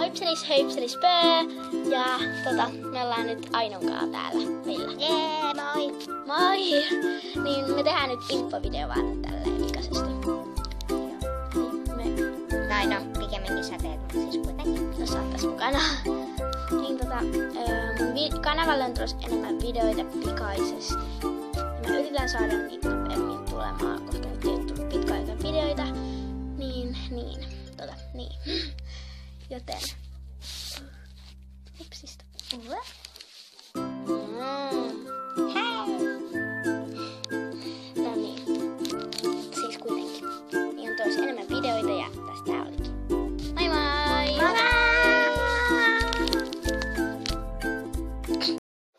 Moipselis höipselis pöö! Ja me ollaan nyt Ainunkaan täällä meillä. Jee, moi! Moi! Niin me tehdään nyt infovideo vaan tälleen pikaisesti. Tai no, pikemminkin sä teet, mutta siis kuitenkin. No sä oot tässä mukana. Niin mun kanavalle on tulossa enemmän videoita pikaisesti. Ja mä yritän saada niitä nopeammin tulemaan, koska nyt ei ole tullut pitkä aika videoita. Niin. Joten... Hipsistä. Hei! No niin. Siis kuitenkin. Niin on tuossa enemmän videoita ja tästä tää olikin. Moi moi!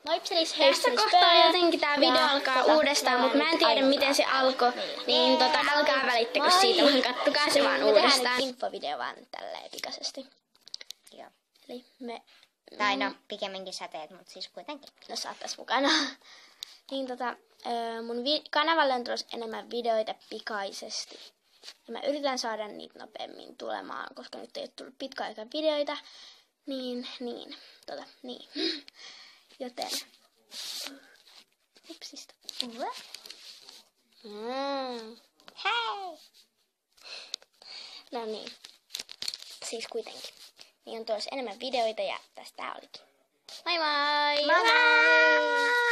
Moipselis höipselis pöö! Tässä kohtaa jotenkin tää video alkaa uudestaan, mutta mä en tiedä miten se alkoi. Niin älkää välittäkö siitä, vaan kattokaa se vaan uudestaan. Me tehdään nyt infovideo vaan tälleen pikaisesti. Joo. Eli me... Tai no, pikemminkin sä teet, mutta siis kuitenkin. No sä oot tässä mukana. Niin mun kanavalle on tulossa enemmän videoita pikaisesti. Ja mä yritän saada niitä nopeammin tulemaan, koska nyt ei ole tullut pitkä aika videoita. Niin. Joten... Hipsistä. Hei! No niin. Siis kuitenkin. Niin on tulossa enemmän videoita ja tästä tää olikin. Moi moi! Moi!